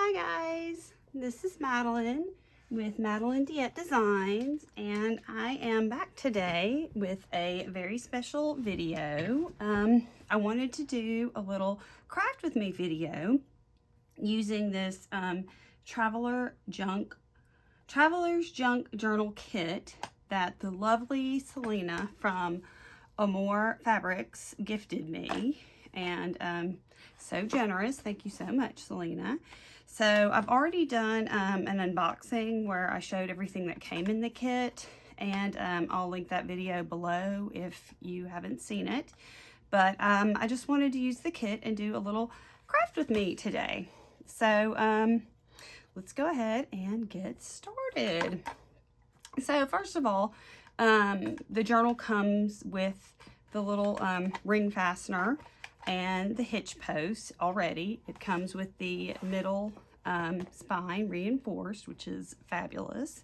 Hi guys, this is Madeline with Madeline Diet Designs, and I am back today with a very special video. I wanted to do a little craft with me video using this Traveler's Junk Journal Kit that the lovely Selena from Amore Fabrics gifted me, and so generous. Thank you so much, Selena. So I've already done an unboxing where I showed everything that came in the kit, and I'll link that video below if you haven't seen it. But I just wanted to use the kit and do a little craft with me today. So let's go ahead and get started. So first of all, the journal comes with the little ring fastener and the hitch post already. It comes with the middle spine reinforced, which is fabulous.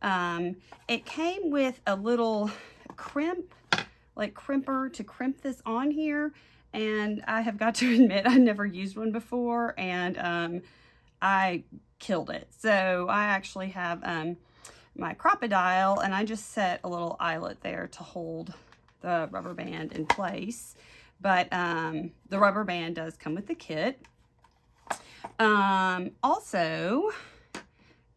It came with a little crimper to crimp this on here, and I have got to admit I never used one before, and I killed it. So I actually have my Crop-A-Dile, and I just set a little eyelet there to hold the rubber band in place. But the rubber band does come with the kit. Also,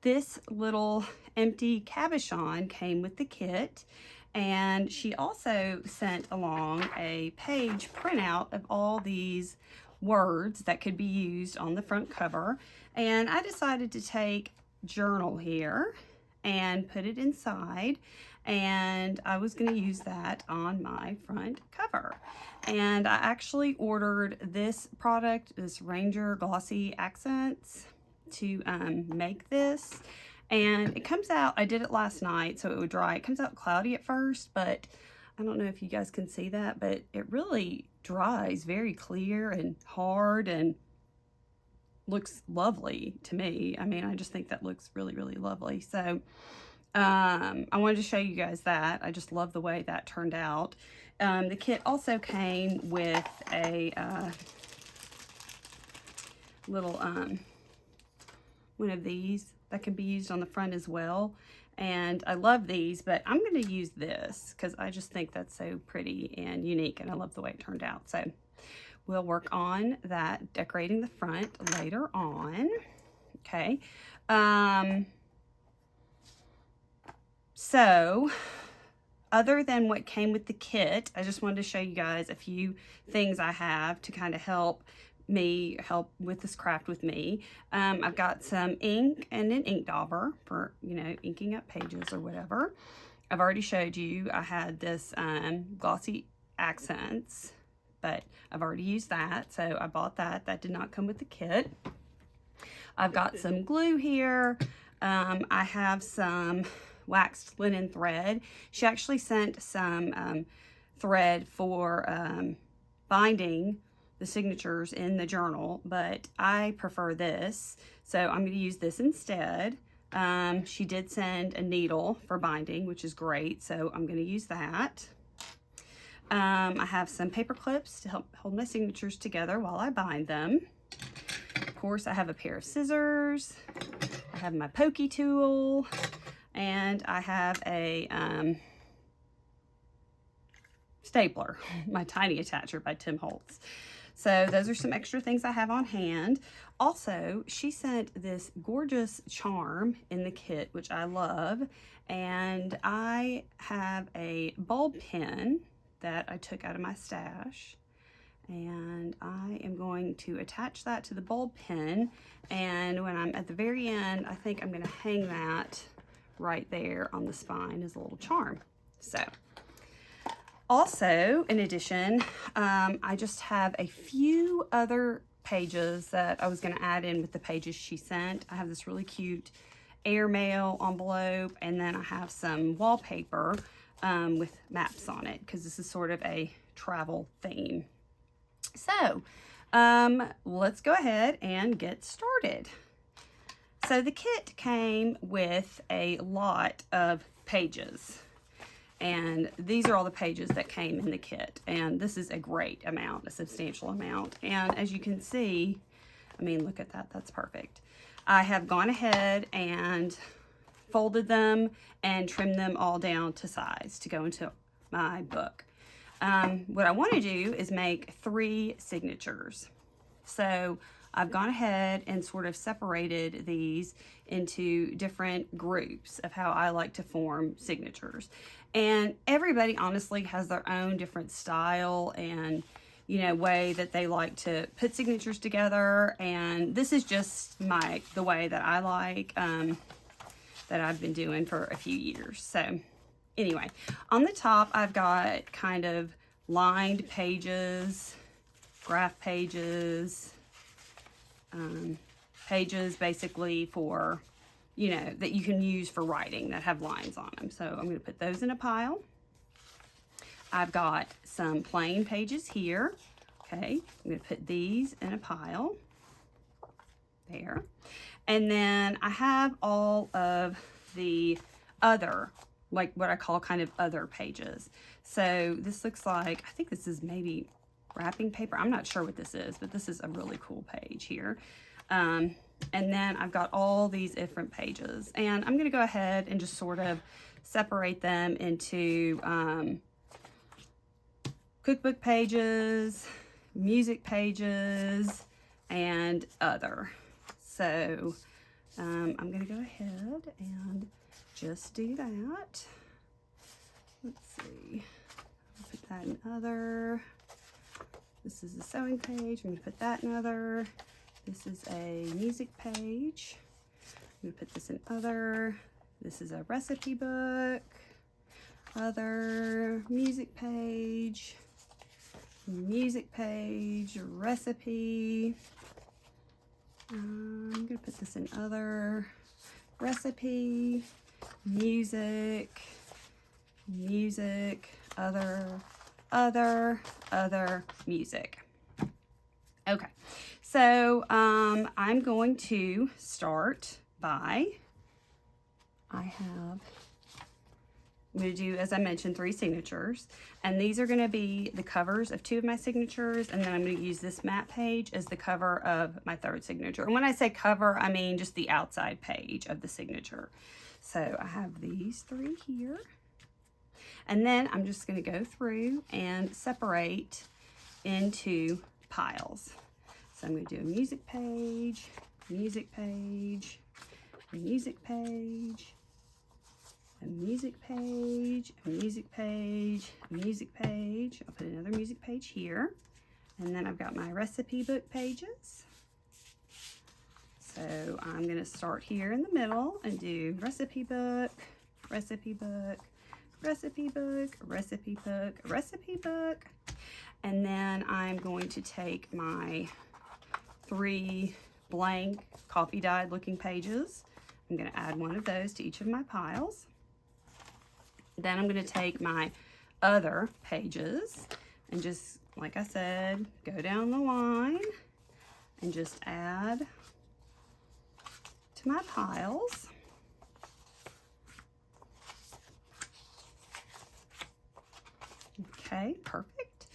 this little empty cabochon came with the kit, and she also sent along a page printout of all these words that could be used on the front cover. And I decided to take journal here and put it inside, and I was going to use that on my front cover. And I actually ordered this product, this Ranger Glossy Accents, to make this, and it comes out, I did it last night so it would dry. It comes out cloudy at first, but I don't know if you guys can see that, but it really dries very clear and hard and looks lovely to me. I mean, I just think that looks really, really lovely. So I wanted to show you guys that. I just love the way that turned out. The kit also came with a little one of these that can be used on the front as well. And I love these, but I'm going to use this because I just think that's so pretty and unique, and I love the way it turned out. So we'll work on that, decorating the front later on. Okay. So other than what came with the kit, I just wanted to show you guys a few things I have to kind of help with this craft with me. I've got some ink and an ink dauber for, you know, inking up pages or whatever. I've already showed you I had this Glossy Accents, but I've already used that, so I bought that. That did not come with the kit. I've got some glue here. I have some waxed linen thread. She actually sent some thread for binding the signatures in the journal, but I prefer this, so I'm going to use this instead. She did send a needle for binding, which is great, so I'm going to use that. I have some paper clips to help hold my signatures together while I bind them. Of course, I have a pair of scissors. I have my pokey tool, and I have a stapler, my tiny attacher by Tim Holtz. So those are some extra things I have on hand. Also, she sent this gorgeous charm in the kit, which I love, and I have a bulb pin that I took out of my stash, and I am going to attach that to the bulb pin, and when I'm at the very end, I think I'm going to hang that right there on the spine as a little charm. So also, in addition, I just have a few other pages that I was going to add in with the pages she sent. I have this really cute airmail envelope, and then I have some wallpaper with maps on it because this is sort of a travel theme. So let's go ahead and get started. So the kit came with a lot of pages, and these are all the pages that came in the kit, and this is a great amount, a substantial amount. And as you can see, I mean, look at that, that's perfect. I have gone ahead and folded them and trimmed them all down to size to go into my book. What I want to do is make 3 signatures. So I've gone ahead and sort of separated these into different groups of how I like to form signatures. And everybody honestly has their own different style and, you know, way that they like to put signatures together. And this is just the way that I like, that I've been doing for a few years. So anyway, on the top, I've got kind of lined pages, graph pages, pages basically for, you know, that you can use for writing that have lines on them. So I'm going to put those in a pile. I've got some plain pages here. Okay, I'm going to put these in a pile there. And then I have all of the other, like what I call kind of other pages. So this looks like, I think this is maybe wrapping paper. I'm not sure what this is, but this is a really cool page here. And then I've got all these different pages, and I'm going to go ahead and just sort of separate them into cookbook pages, music pages, and other. So I'm going to go ahead and just do that. Let's see. I'll put that in other. This is a sewing page. I'm going to put that in other. This is a music page. I'm going to put this in other. This is a recipe book. Other, music page, recipe. I'm going to put this in other, recipe, music, other, music. Okay, so I'm going to start by, I'm going to do, as I mentioned, 3 signatures, and these are going to be the covers of 2 of my signatures, and then I'm going to use this map page as the cover of my 3rd signature. And when I say cover, I mean just the outside page of the signature. So I have these 3 here, and then I'm just going to go through and separate into piles. So I'm going to do a music page, music page, a music page, a music page, a music page, a music page. I'll put another music page here. And then I've got my recipe book pages. So I'm going to start here in the middle and do recipe book, recipe book, recipe book, recipe book, recipe book. And then I'm going to take my 3 blank coffee dyed looking pages. I'm going to add one of those to each of my piles. Then I'm going to take my other pages and just, like I said, go down the line and just add to my piles. Okay, perfect.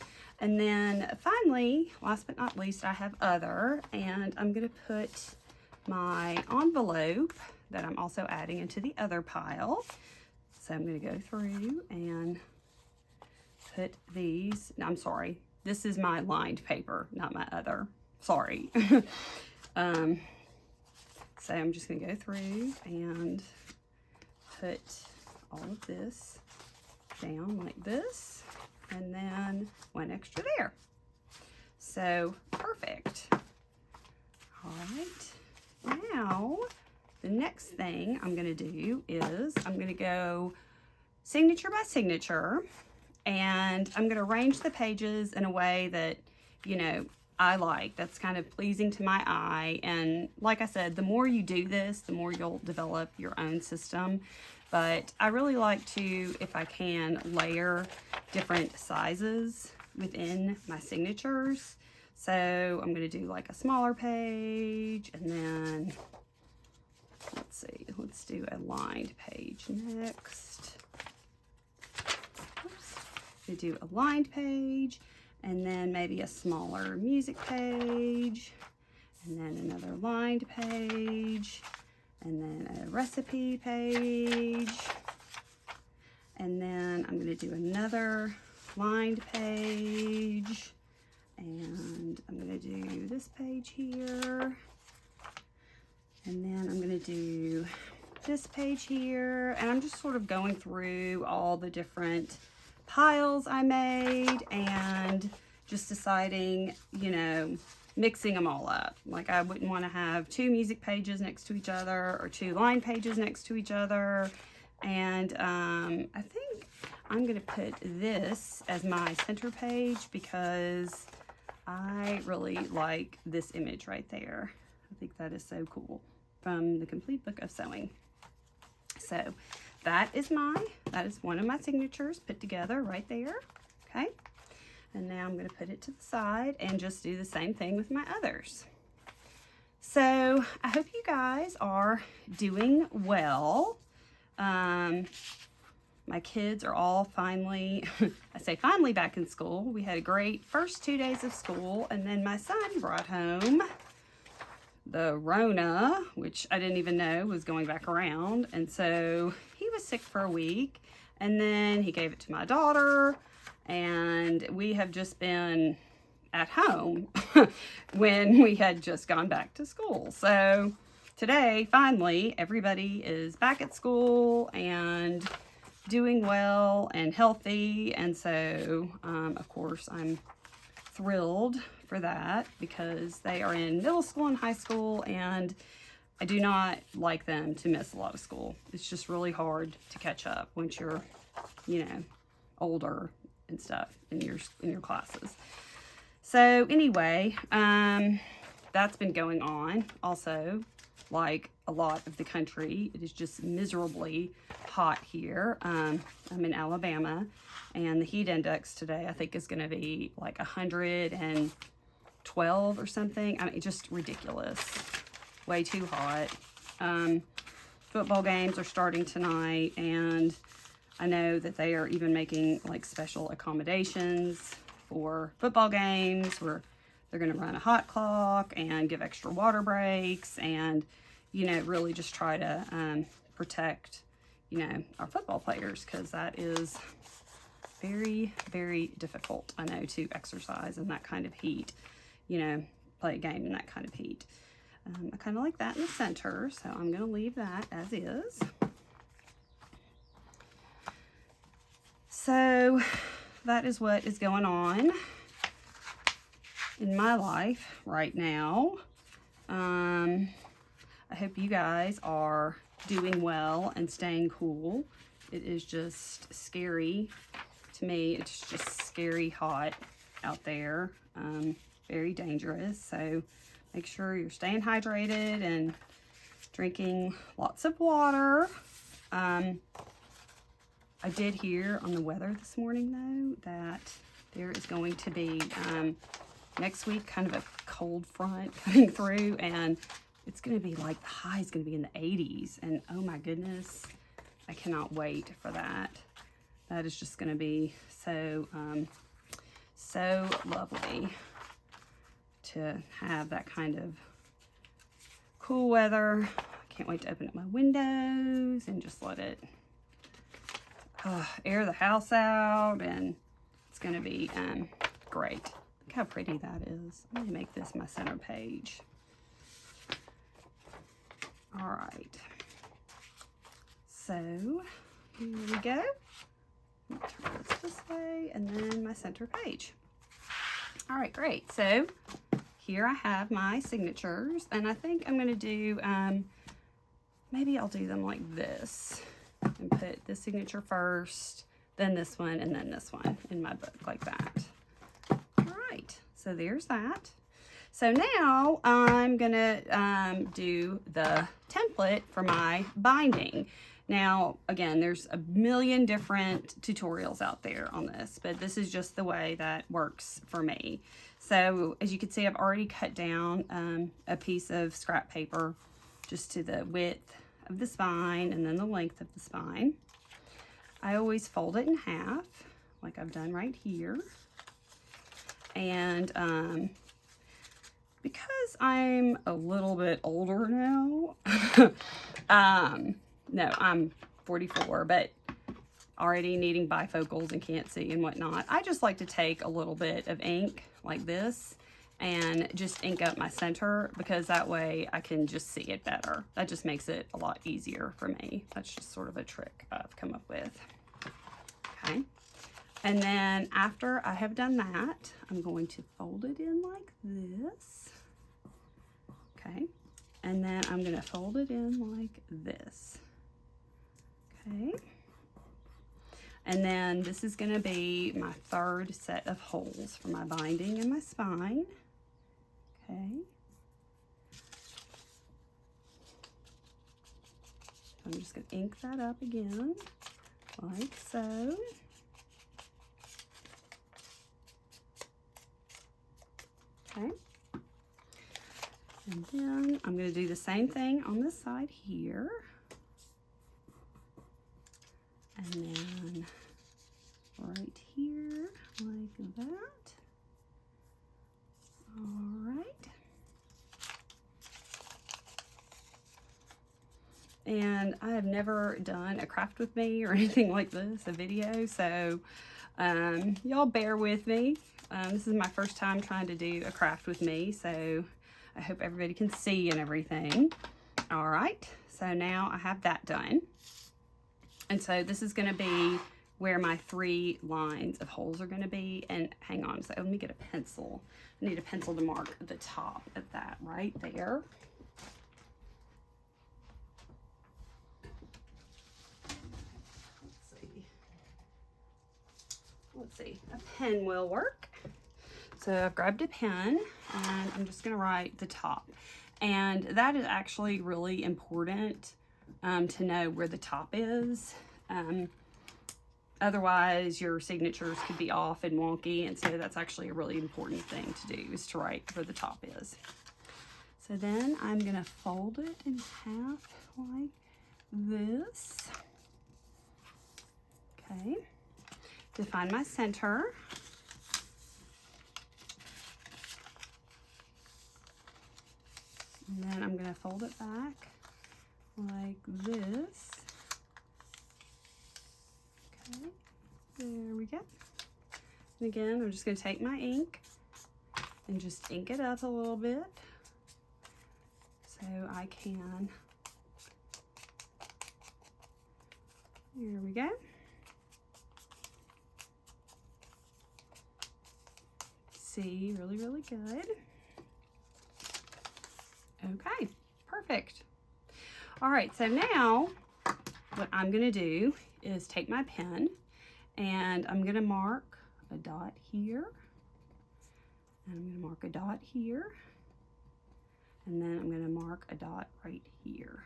And then finally, last but not least, I have other, and I'm going to put my envelope that I'm also adding into the other pile. So I'm going to go through and put these, no, I'm sorry, this is my lined paper, not my other, sorry. So I'm just going to go through and put all of this down like this, and then 1 extra there. So perfect. All right, now the next thing I'm going to do is I'm going to go signature by signature, and I'm going to arrange the pages in a way that, you know, I like, that's kind of pleasing to my eye. And like I said, the more you do this, the more you'll develop your own system. But I really like to, if I can, layer different sizes within my signatures. So I'm going to do like a smaller page, and then let's see, let's do a lined page next. Oops. We do a lined page, and then maybe a smaller music page, and then another lined page, and then a recipe page, and then I'm going to do another lined page, and I'm going to do this page here, and then I'm going to do this page here, and I'm just sort of going through all the different piles I made and just deciding, you know, mixing them all up. Like I wouldn't want to have 2 music pages next to each other or 2 line pages next to each other. And I think I'm going to put this as my center page because I really like this image right there. I think that is so cool, from the Complete Book of Sewing. So that is one of my signatures put together right there. Okay. And now I'm going to put it to the side and just do the same thing with my others. So I hope you guys are doing well. My kids are all finally, I say finally, back in school. We had a great first 2 days of school, and then my son brought home the Rona, which I didn't even know was going back around. And so he was sick for a week, and then he gave it to my daughter, and we have just been at home when we had just gone back to school. So today, finally, everybody is back at school and doing well and healthy. And so, of course, I'm thrilled for that because they are in middle school and high school, and I do not like them to miss a lot of school. It's just really hard to catch up once you're, you know, older and stuff in your classes. So anyway, that's been going on. Also, like a lot of the country, it is just miserably hot here. I'm in Alabama, and the heat index today I think is going to be like 112 or something. I mean, just ridiculous. Way too hot. Football games are starting tonight, and I know that they are even making like special accommodations for football games where they're going to run a hot clock and give extra water breaks and, you know, really just try to protect, you know, our football players, because that is very, very difficult, I know, to exercise in that kind of heat, you know, play a game in that kind of heat. I kind of like that in the center, so I'm going to leave that as is. So that is what is going on in my life right now. I hope you guys are doing well and staying cool. It is just scary to me. It's just scary hot out there. Very dangerous. So make sure you're staying hydrated and drinking lots of water. I did hear on the weather this morning, though, that there is going to be next week kind of a cold front coming through, and it's going to be like the high is going to be in the 80s, and oh my goodness, I cannot wait for that. That is just going to be so so lovely to have that kind of cool weather. I can't wait to open up my windows and just let it air the house out, and it's going to be great. Look how pretty that is. I'm going to make this my center page. All right. So here we go. Turn this way, and then my center page. All right, great. So here I have my signatures, and I think I'm going to do, maybe I'll do them like this and put this signature first, then this one, and then this one in my book like that. All right, so there's that. So now I'm gonna do the template for my binding. Now, again, there's a million different tutorials out there on this, but this is just the way that works for me. So as you can see, I've already cut down a piece of scrap paper just to the width of the spine and then the length of the spine. I always fold it in half, like I've done right here. And because I'm a little bit older now, no, I'm 44, but already needing bifocals and can't see and whatnot, I just like to take a little bit of ink like this and just ink up my center, because that way I can just see it better. That just makes it a lot easier for me. That's just sort of a trick I've come up with. Okay. And then after I have done that, I'm going to fold it in like this. Okay. And then I'm going to fold it in like this. Okay. And then this is going to be my third set of holes for my binding and my spine. Okay. I'm just going to ink that up again, like so. Okay. And then I'm going to do the same thing on this side here. And then right here, like that. All right. And I have never done a craft with me or anything like this, a video, so y'all bear with me. This is my first time trying to do a craft with me, so I hope everybody can see and everything. All right, so now I have that done. And so this is going to be where my 3 lines of holes are going to be. And hang on, so let me get a pencil. I need a pencil to mark the top of that right there. Let's see, a pen will work. So I've grabbed a pen and I'm just going to write the top. And that is actually really important to know where the top is. Otherwise your signatures could be off and wonky, and so that's actually a really important thing to do, is to write where the top is. So then I'm going to fold it in half like this. Okay. To find my center. And then I'm going to fold it back like this. Okay, there we go. And again, I'm just going to take my ink and just ink it up a little bit so I can, there we go. See, really, really good. Okay, perfect. All right, so now what I'm gonna do is take my pen and I'm gonna mark a dot here, and I'm gonna mark a dot here, and then I'm gonna mark a dot right here.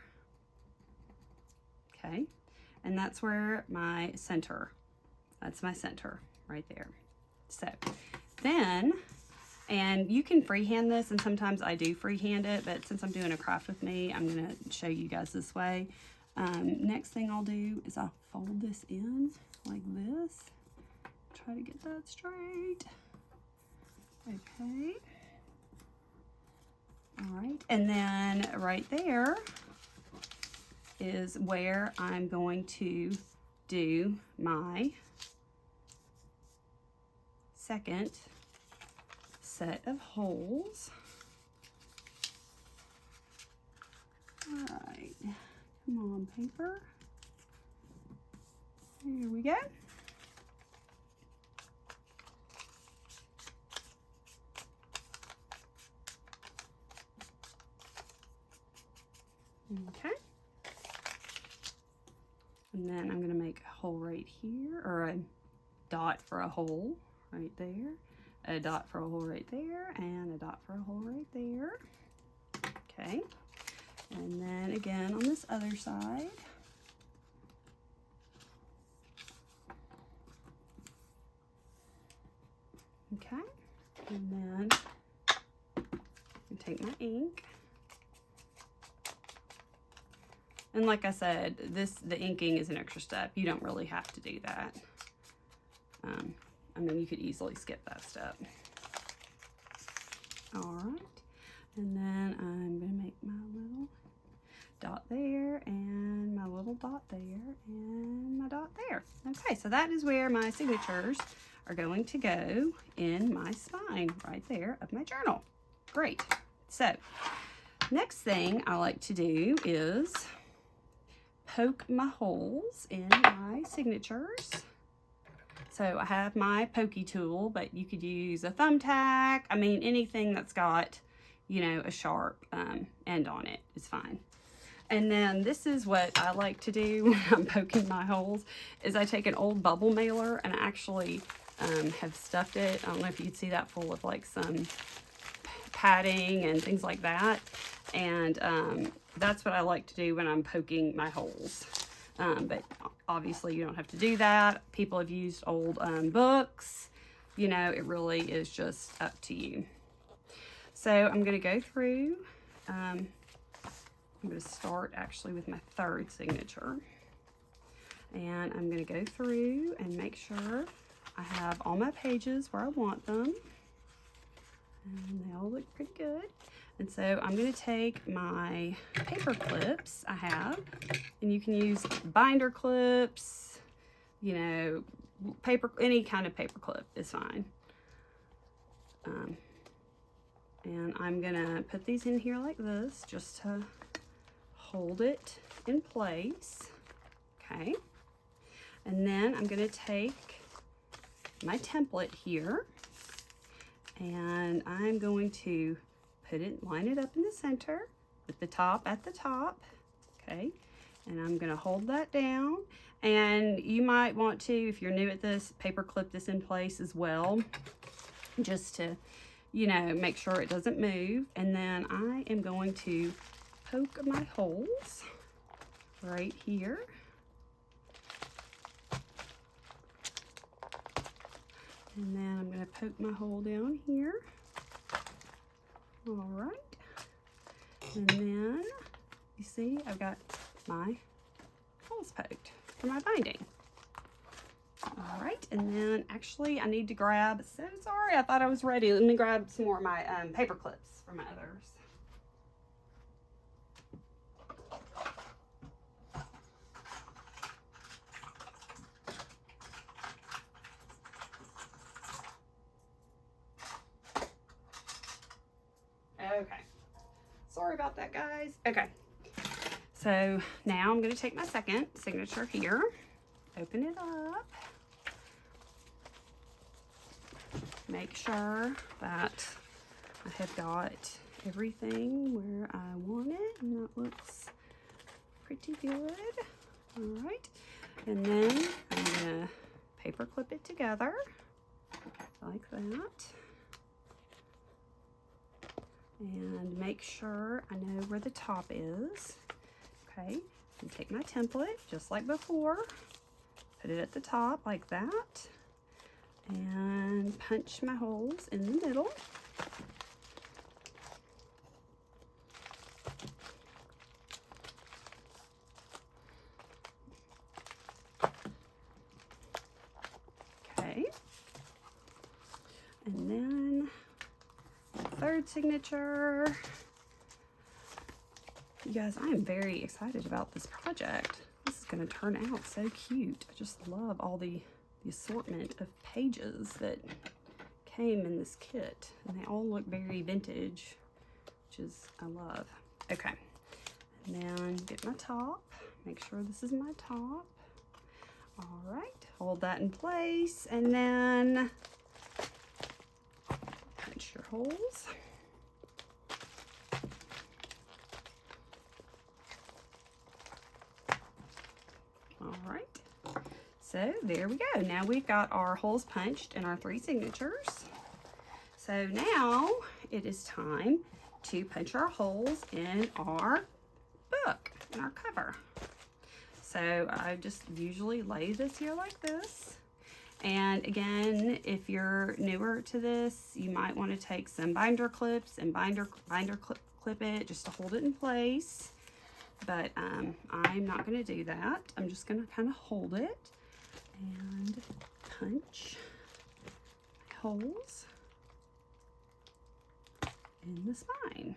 Okay, and that's where my center, that's my center right there. So then, and you can freehand this, and sometimes I do freehand it, but since I'm doing a craft with me, I'm gonna show you guys this way. Next thing I'll do is I'll fold this in like this. Try to get that straight. Okay. All right, and then right there is where I'm going to do my second set of holes. All right, come on, paper. Here we go. Okay. And then I'm going to make a hole right here, or a dot for a hole right there, a dot for a hole right there, and a dot for a hole right there. Okay. And then again on this other side. Okay. And then I take my ink. And like I said, the inking is an extra step. You don't really have to do that. I mean, you could easily skip that step. All right. And then I'm going to make my little dot there and my little dot there and my dot there. Okay, so that is where my signatures are going to go in my spine right there of my journal. Great. So next thing I like to do is poke my holes in my signatures. So I have my pokey tool, but you could use a thumbtack. I mean, anything that's got, you know, a sharp end on it is fine. And then this is what I like to do when I'm poking my holes, is I take an old bubble mailer and I actually have stuffed it. I don't know if you can see that, full of like some padding and things like that. And that's what I like to do when I'm poking my holes. But obviously you don't have to do that. People have used old books. You know, it really is just up to you. So I'm going to go through, I'm going to start actually with my third signature. And I'm going to go through and make sure I have all my pages where I want them. And they all look pretty good. And so I'm going to take my paper clips I have, and you can use binder clips, you know, paper, any kind of paper clip is fine. And I'm going to put these in here like this just to hold it in place. Okay. And then I'm going to take my template here, and I'm going to line it up in the center with the top at the top. Okay. And I'm going to hold that down. And you might want to, if you're new at this, paper clip this in place as well, just to, you know, make sure it doesn't move. And then I am going to poke my holes right here. And then I'm going to poke my hole down here. All right. And then you see I've got my holes poked for my binding. All right. And then actually I need to grab, so sorry, I thought I was ready. Let me grab some more of my paper clips for my others. Okay, sorry about that, guys. Okay, so now I'm going to take my second signature here, open it up, make sure that I have got everything where I want it, and that looks pretty good. All right, and then I'm going to paper clip it together like that. And make sure I know where the top is. Okay, and take my template just like before, put it at the top like that, and punch my holes in the middle. Okay, and then third signature. You guys, I am very excited about this project. This is going to turn out so cute. I just love all the assortment of pages that came in this kit, and they all look very vintage, which is, I love. Okay, and then get my top, make sure this is my top. All right, hold that in place, and then punch your holes. All right, so there we go. Now we've got our holes punched in our 3 signatures. So now it is time to punch our holes in our book, in our cover. So I just usually lay this here like this. And again, if you're newer to this, you might want to take some binder clips and binder clip it just to hold it in place. But I'm not going to do that. I'm just going to kind of hold it and punch holes in the spine.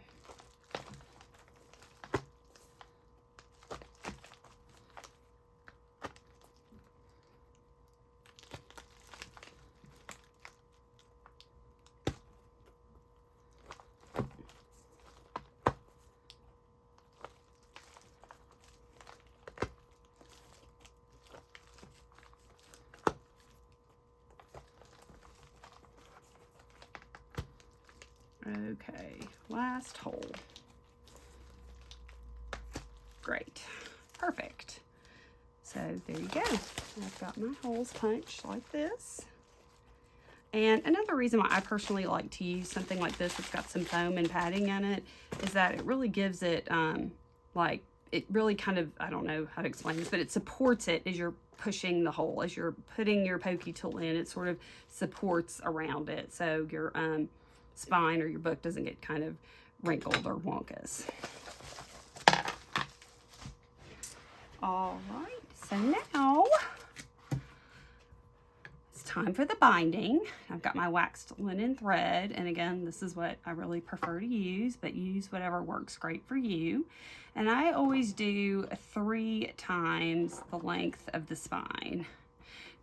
Okay, last hole. Great, perfect. So there you go. I've got my holes punched like this. And another reason why I personally like to use something like this that's got some foam and padding in it is that it really gives it, like, it really kind of, I don't know how to explain this, but it supports it as you're pushing the hole. As you're putting your pokey tool in, it sort of supports around it. So your spine or your book doesn't get kind of wrinkled or wonkus. All right, so now it's time for the binding. I've got my waxed linen thread, and again, this is what I really prefer to use, but use whatever works great for you. And I always do 3 times the length of the spine.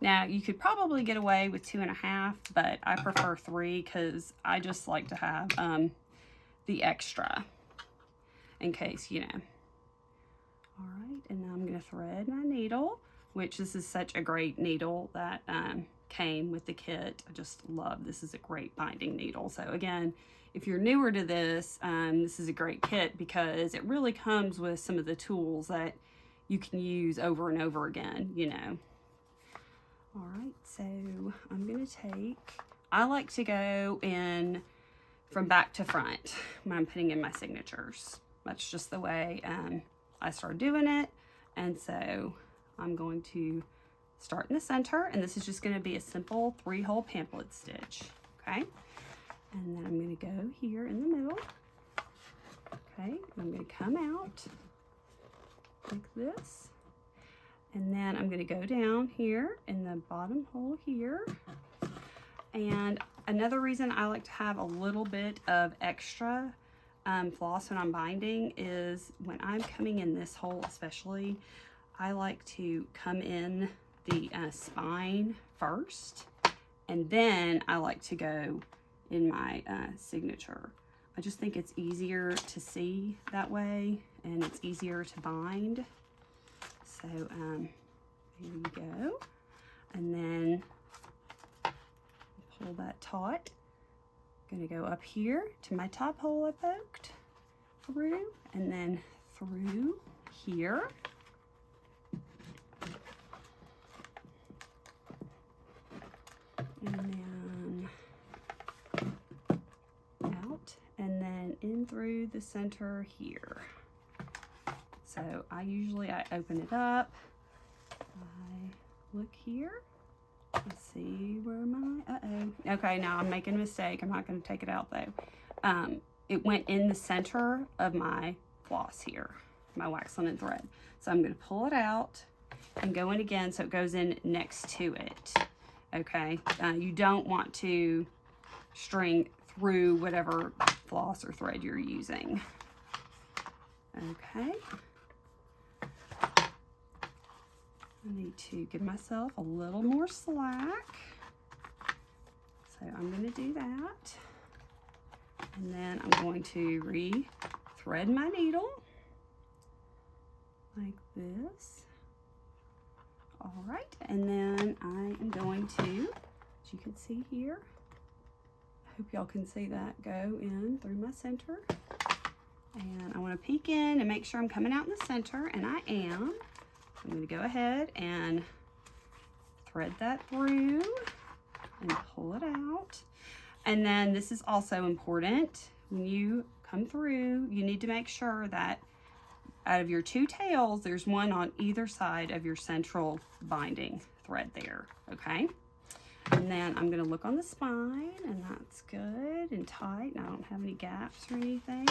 Now, you could probably get away with 2.5, but I prefer 3 because I just like to have the extra in case, you know. All right, and now I'm going to thread my needle, which this is such a great needle that came with the kit. I just love this. Is a great binding needle. So again, if you're newer to this, this is a great kit because it really comes with some of the tools that you can use over and over again, you know. All right, so I'm going to take, I like to go in from back to front when I'm putting in my signatures. That's just the way I started doing it. And so I'm going to start in the center, and this is just going to be a simple 3-hole pamphlet stitch, okay? And then I'm going to go here in the middle, okay? I'm going to come out like this. And then I'm going to go down here in the bottom hole here. And another reason I like to have a little bit of extra floss when I'm binding is when I'm coming in this hole especially, I like to come in the spine first, and then I like to go in my signature. I just think it's easier to see that way, and it's easier to bind. So here we go, and then pull that taut. I'm gonna go up here to my top hole I poked through, and then through here. And then out, and then in through the center here. So I open it up, I look here, let's see where okay, now I'm making a mistake. I'm not going to take it out though. It went in the center of my floss here, my wax linen thread. So I'm going to pull it out and go in again so it goes in next to it. Okay, you don't want to string through whatever floss or thread you're using. Okay. I need to give myself a little more slack. So I'm going to do that. And then I'm going to re-thread my needle like this. All right, and then I am going to, as you can see here, I hope y'all can see that, go in through my center. And I want to peek in and make sure I'm coming out in the center, and I am. I'm going to go ahead and thread that through and pull it out. And then this is also important. When you come through, you need to make sure that out of your 2 tails, there's one on either side of your central binding thread there, okay? And then I'm going to look on the spine, and that's good and tight, and I don't have any gaps or anything.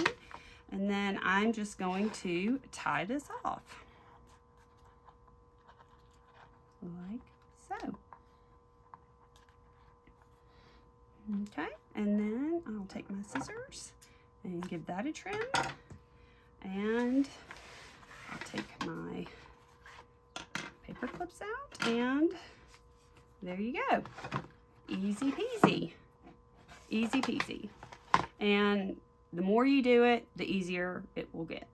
And then I'm just going to tie this off. Like so. Okay, and then I'll take my scissors and give that a trim. And I'll take my paper clips out, and there you go. Easy peasy. Easy peasy. And the more you do it, the easier it will get.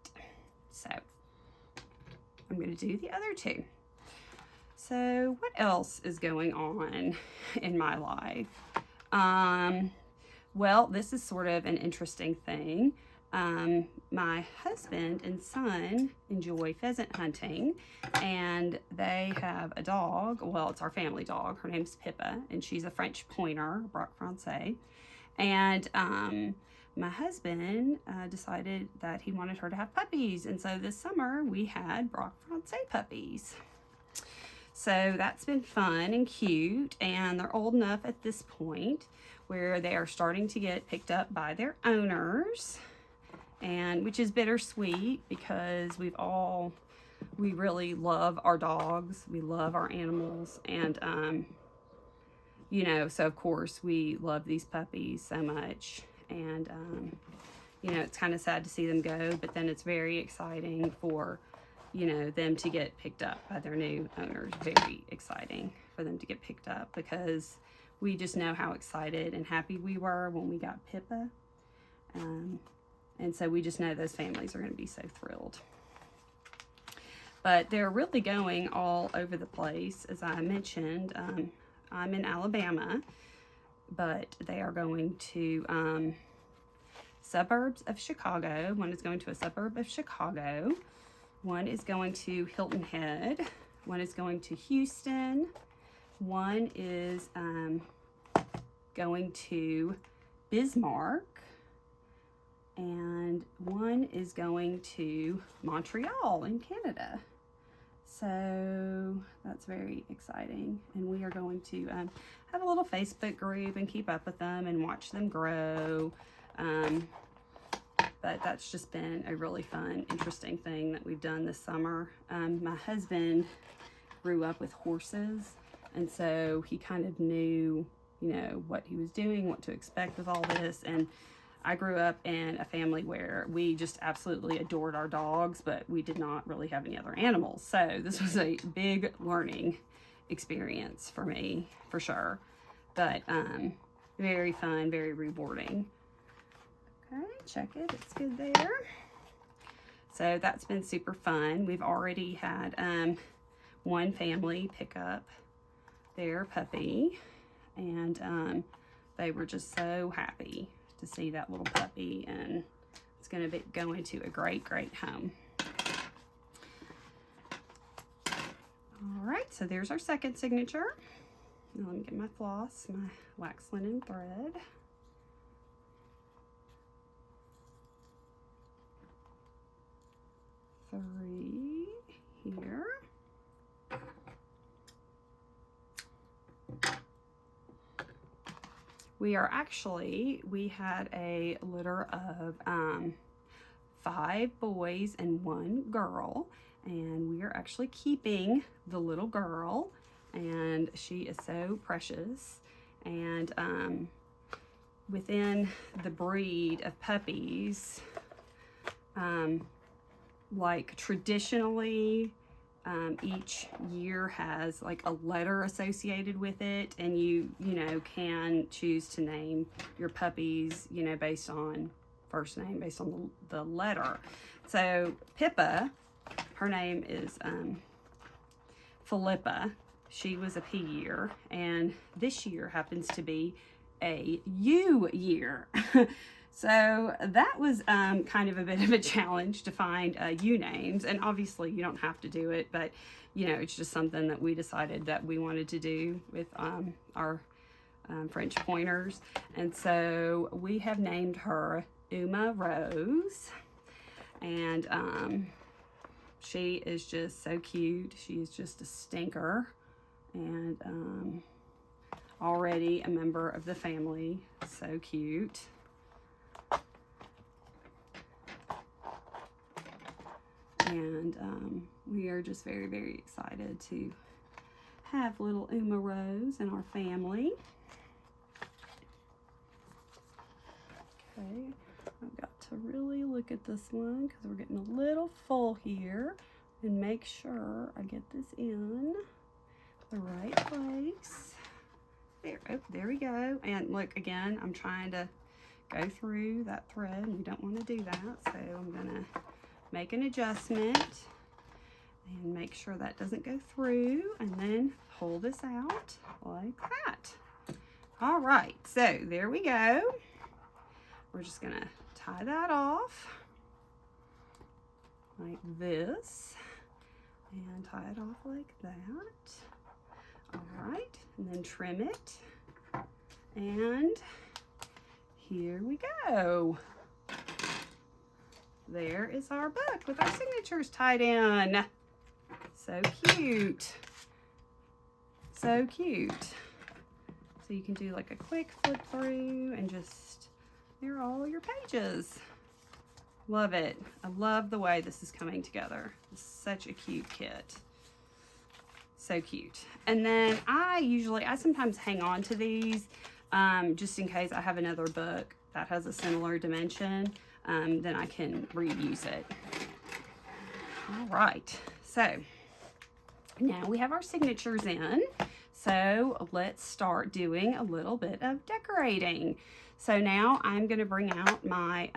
So I'm going to do the other two. So what else is going on in my life? Well, this is sort of an interesting thing. My husband and son enjoy pheasant hunting, and they have a dog. Well, it's our family dog. Her name's Pippa, and she's a French pointer, Braque Français. And my husband decided that he wanted her to have puppies, and so this summer we had Braque Français puppies. So that's been fun and cute, and they're old enough at this point where they are starting to get picked up by their owners, and which is bittersweet because we really love our dogs, we love our animals, and you know, so of course we love these puppies so much, and you know, it's kind of sad to see them go, but then it's very exciting for, you know, them to get picked up by their new owners. Very exciting for them to get picked up because we just know how excited and happy we were when we got Pippa. And so we just know those families are going to be so thrilled. But they're really going all over the place. As I mentioned, I'm in Alabama, but they are going to suburbs of Chicago. One is going to a suburb of Chicago. One is going to Hilton Head. One is going to Houston. One is going to Bismarck. And one is going to Montreal in Canada. So that's very exciting. And we are going to have a little Facebook group and keep up with them and watch them grow. But that's just been a really fun, interesting thing that we've done this summer. My husband grew up with horses, and so he kind of knew, you know, what he was doing, what to expect with all this. And I grew up in a family where we just absolutely adored our dogs, but we did not really have any other animals. So this was a big learning experience for me, for sure. But very fun, very rewarding. Okay, check it, it's good there. So that's been super fun. We've already had one family pick up their puppy, and they were just so happy to see that little puppy, and it's going to be going to a great home. All right, so there's our second signature. Now let me get my floss, my wax linen thread. Three here. We had a litter of 5 boys and 1 girl, and we are actually keeping the little girl, and she is so precious. And within the breed of puppies, like traditionally, each year has like a letter associated with it, and you know, can choose to name your puppies, you know, based on first name, based on the letter. So Pippa, her name is Philippa. She was a P year, and this year happens to be a U year. So that was kind of a bit of a challenge to find U names, and obviously you don't have to do it, but you know, it's just something that we decided that we wanted to do with our French pointers. And so we have named her Uma Rose, and she is just so cute. She's just a stinker, and already a member of the family. So cute. And we are just very excited to have little Uma Rose in our family. Okay, I've got to really look at this one because we're getting a little full here, and make sure I get this in the right place. There, oh, there we go. And look, again, I'm trying to go through that thread, and we don't want to do that, so I'm gonna make an adjustment and make sure that doesn't go through, and then pull this out like that. All right, so there we go. We're just gonna tie that off like this and tie it off like that. All right, and then trim it, and here we go. There is our book with our signatures tied in. So cute. So cute. So you can do like a quick flip through and just, there are all your pages. Love it. I love the way this is coming together. It's such a cute kit. So cute. And then I sometimes hang on to these just in case I have another book that has a similar dimension, then I can reuse it. All right, so now we have our signatures in. So let's start doing a little bit of decorating. So now I'm going to bring out my,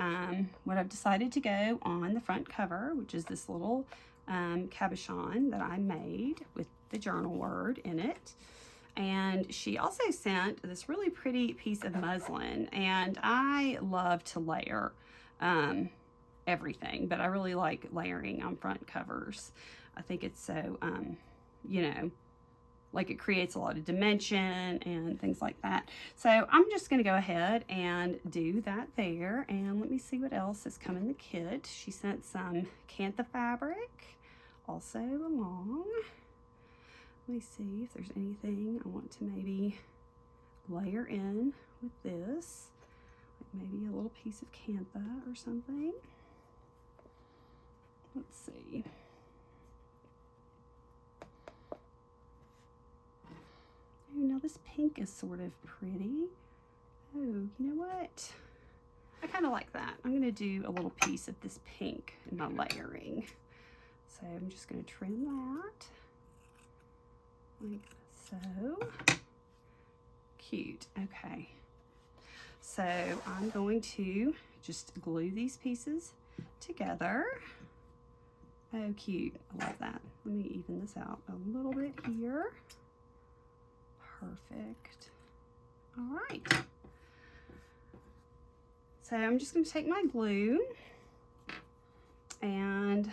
what I've decided to go on the front cover, which is this little cabochon that I made with the journal word in it. And she also sent this really pretty piece of muslin, and I love to layer everything, but I really like layering on front covers. I think it's so, you know, like it creates a lot of dimension and things like that. So I'm just going to go ahead and do that there. And let me see what else has come in the kit. She sent some Cantha fabric also along. Let me see if there's anything I want to maybe layer in with this. Like maybe a little piece of Cantha or something. Let's see. Oh, now this pink is sort of pretty. Oh, you know what? I kind of like that. I'm going to do a little piece of this pink in my layering. So I'm just going to trim that. Like so. Cute. Okay. So I'm going to just glue these pieces together. Oh, cute. I love that. Let me even this out a little bit here. Perfect. All right. So I'm just going to take my glue, and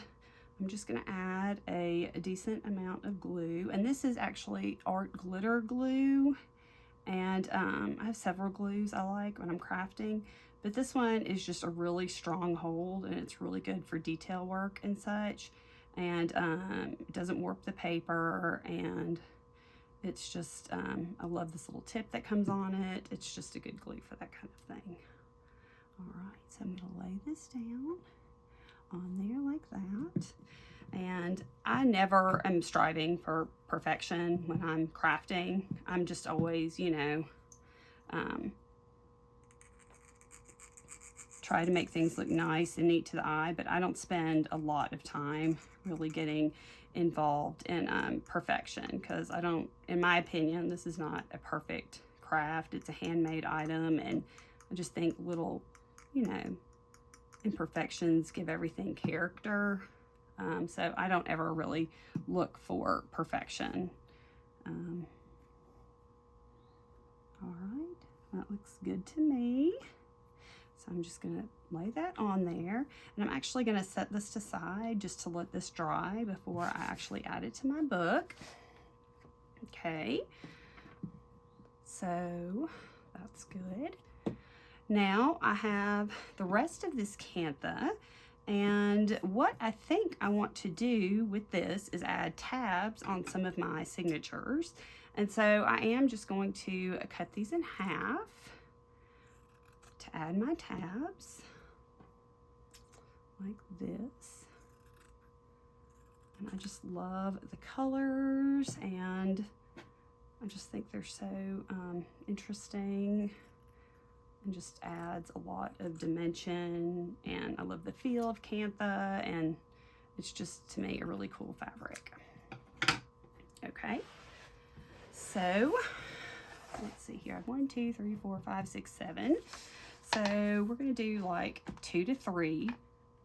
I'm just going to add a decent amount of glue. And this is actually Art Glitter glue. And I have several glues I like when I'm crafting, but this one is just a really strong hold, and it's really good for detail work and such. And it doesn't warp the paper, and it's just, I love this little tip that comes on it. It's just a good glue for that kind of thing. All right, so I'm going to lay this down on there like that. And I never am striving for perfection when I'm crafting. I'm just always, you know, try to make things look nice and neat to the eye, but I don't spend a lot of time really getting involved in perfection, because I don't, in my opinion, this is not a perfect craft. It's a handmade item, and I just think little, you know, imperfections give everything character. So I don't ever really look for perfection. All right, that looks good to me. So I'm just gonna lay that on there, and I'm actually gonna set this aside just to let this dry before I actually add it to my book. Okay, so that's good. Now I have the rest of this Cantha, and what I think I want to do with this is add tabs on some of my signatures. And so I am just going to cut these in half to add my tabs like this. And I just love the colors, and I just think they're so interesting. and just adds a lot of dimension, and I love the feel of Cantha, and it's just, to me, a really cool fabric. Okay, so let's see here. I have 1, 2, 3, 4, 5, 6, 7. So we're going to do like 2 to 3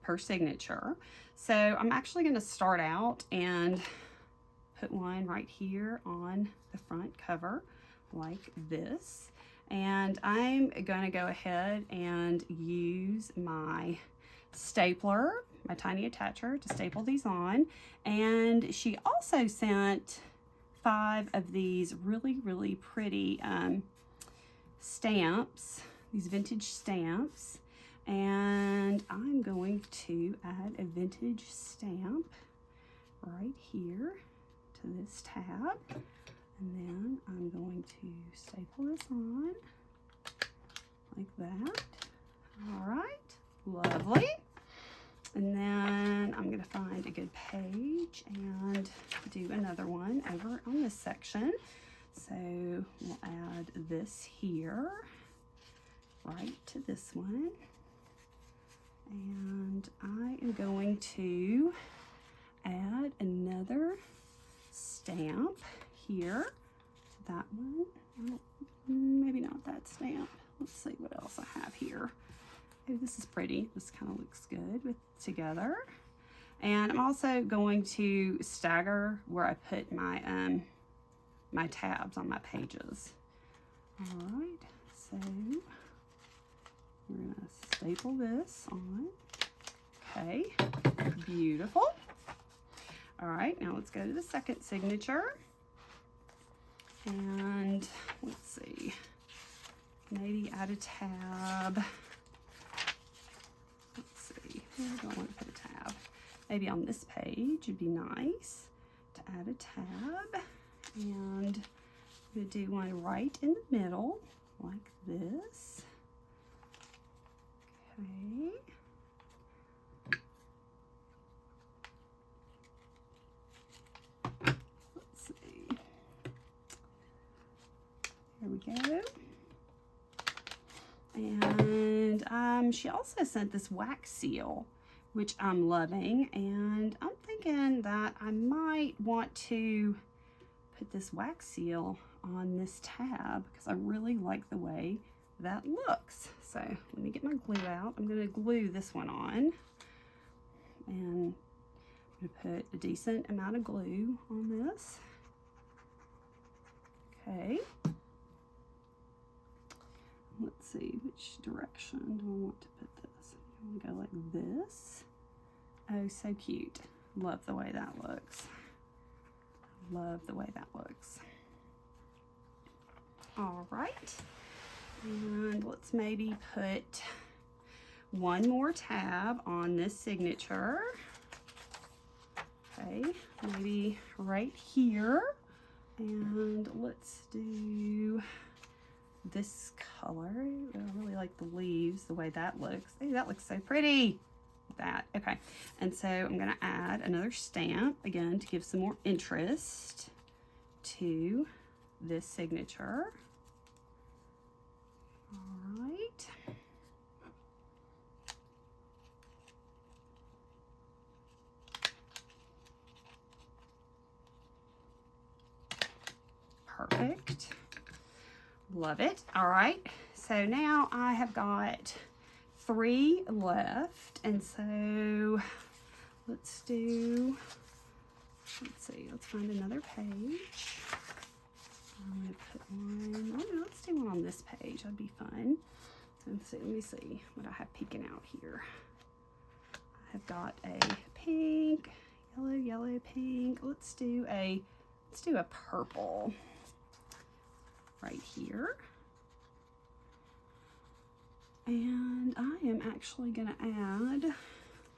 per signature. So I'm actually going to start out and put one right here on the front cover like this. And I'm going to go ahead and use my stapler, my tiny attacher, to staple these on. And she also sent 5 of these really pretty stamps, these vintage stamps. And I'm going to add a vintage stamp right here to this tab. And then I'm going to staple this on like that. All right, lovely. And then I'm going to find a good page and do another one over on this section. So we'll add this here, right to this one. And I am going to add another stamp here to that one. Oh, maybe not that stamp. Let's see what else I have here. Oh, this is pretty. This kind of looks good with together. And I'm also going to stagger where I put my my tabs on my pages. All right, so we're gonna staple this on. Okay, beautiful. All right, now let's go to the second signature. And let's see, maybe add a tab. Let's see, where do I want to put a tab? Maybe on this page would be nice to add a tab. And I'm going to do one right in the middle, like this. Okay. Let's see. Here we go. And she also sent this wax seal, which I'm loving. And I'm thinking that I might want to put this wax seal on this tab because I really like the way that looks. So let me get my glue out. I'm going to glue this one on, and I'm going to put a decent amount of glue on this. Okay. Let's see, which direction do I want to put this? I want to go like this. Oh, so cute. Love the way that looks. Love the way that looks. All right, and let's maybe put one more tab on this signature. Okay, maybe right here, and let's do this color. I really like the leaves, the way that looks. Hey, that looks so pretty. That, okay, and so I'm going to add another stamp again to give some more interest to this signature. All right. Perfect. Love it. All right, so now I have got 3 left, and so let's see, let's find another page. I'm gonna put one, oh no, let's do one on this page, that'd be fun. Let's see, let me see what I have peeking out here. I have got a pink, yellow, pink. Let's do a purple right here. And I am actually gonna add,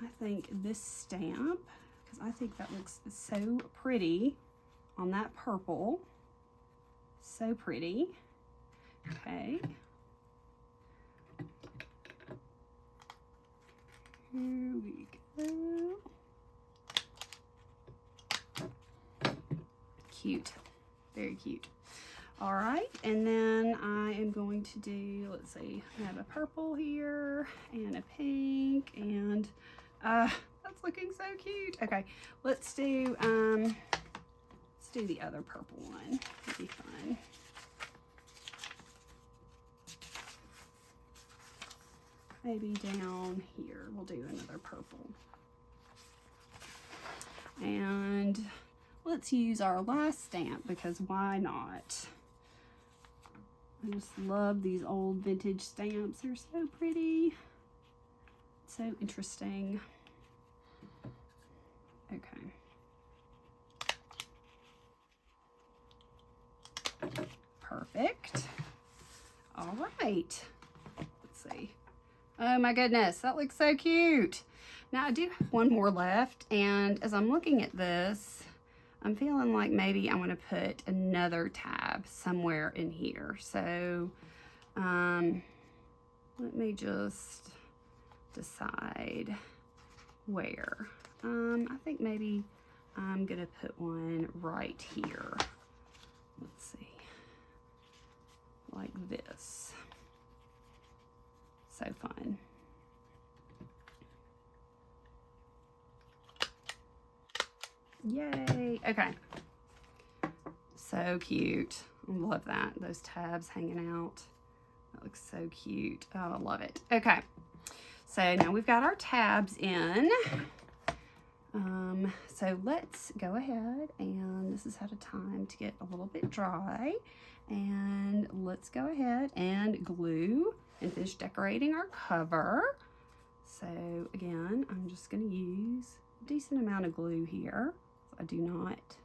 I think, this stamp, because I think that looks so pretty on that purple. So pretty. Okay. Here we go. Cute. Very cute. All right, and then I am going to do, let's see, I have a purple here and a pink, and that's looking so cute. Okay, let's do the other purple one. It'll be fun. Maybe down here, we'll do another purple. And let's use our last stamp, because why not? I just love these old vintage stamps. They're so pretty. So interesting. Okay. Perfect. All right. Let's see. Oh my goodness, that looks so cute. Now I do have one more left, and as I'm looking at this, I'm feeling like maybe I want to put another tab somewhere in here. So let me just decide where. I think maybe I'm gonna put one right here. Let's see, like this. So fun. Yay. Okay. So cute. I love that. Those tabs hanging out. That looks so cute. Oh, I love it. Okay. So now we've got our tabs in. So let's go ahead, and this is at a time to get a little bit dry. And let's go ahead and glue and finish decorating our cover. So again, I'm just going to use a decent amount of glue here. I do not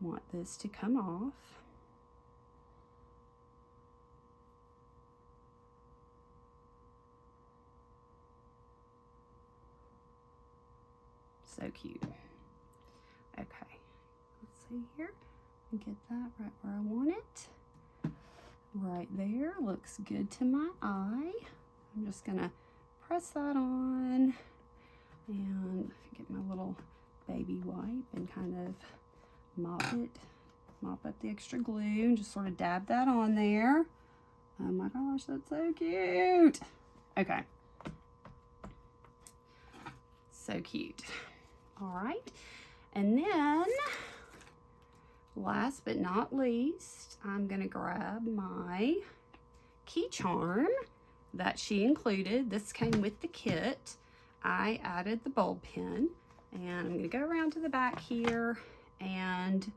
want this to come off. So cute. Okay, let's see here. Get that right where I want it. Right there, looks good to my eye. I'm just gonna press that on and get my little baby wipe and kind of mop up the extra glue and just sort of dab that on there. Oh my gosh, that's so cute. Okay. So cute. All right. And then last but not least, I'm gonna grab my key charm that she included. This came with the kit. I added the bulb pin, and I'm gonna go around to the back here, and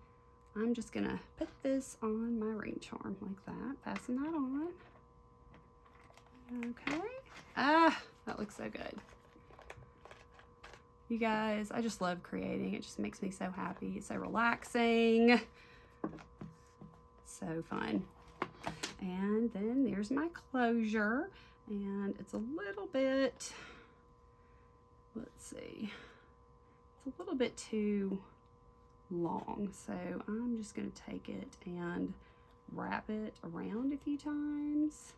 I'm just gonna put this on my ring charm like that, fasten that on. Okay. Ah, that looks so good. You guys, I just love creating. It just makes me so happy. It's so relaxing. So fun. And then there's my closure, and it's a little bit, let's see, it's a little bit too long. So I'm just gonna take it and wrap it around a few times.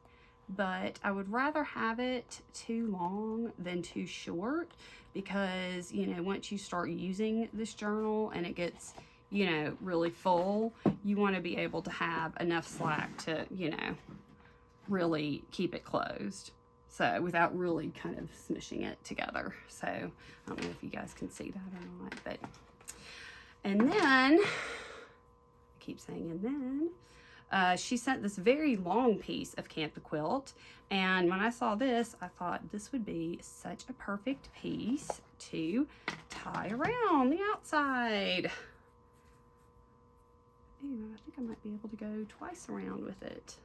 But I would rather have it too long than too short, because, you know, once you start using this journal and it gets, you know, really full, you want to be able to have enough slack to, you know, really keep it closed. So without really kind of smushing it together. So I don't know if you guys can see that or not, but, and then, I keep saying and then, she sent this very long piece of Canva quilt, and when I saw this, I thought this would be such a perfect piece to tie around the outside. Ooh, I think I might be able to go twice around with it.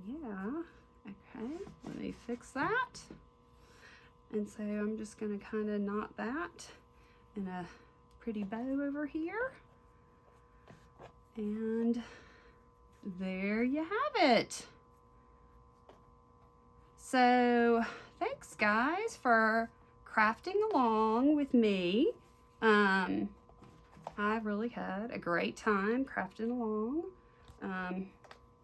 Yeah, okay, let me fix that. And so I'm just gonna kind of knot that in a pretty bow over here. And there you have it. So thanks guys for crafting along with me. I really had a great time crafting along and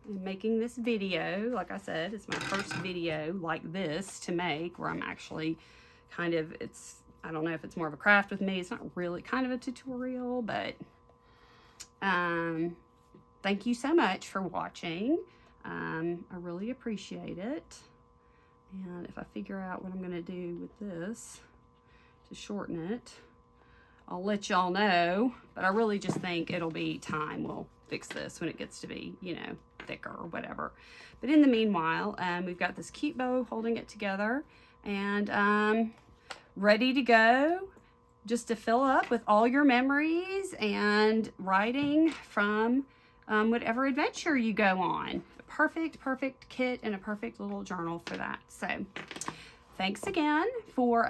making this video. Like I said, it's my first video like this to make, where I'm actually kind of, I don't know if it's more of a craft with me. It's not really kind of a tutorial, but thank you so much for watching. I really appreciate it. And if I figure out what I'm going to do with this to shorten it, I'll let y'all know. But I really just think it'll be time. We'll fix this when it gets to be, you know, thicker or whatever. But in the meanwhile, we've got this cute bow holding it together, and ready to go just to fill up with all your memories and writing from whatever adventure you go on. Perfect kit and a perfect little journal for that. So thanks again for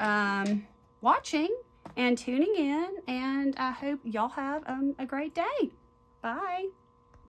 watching and tuning in, and I hope y'all have a great day. Bye.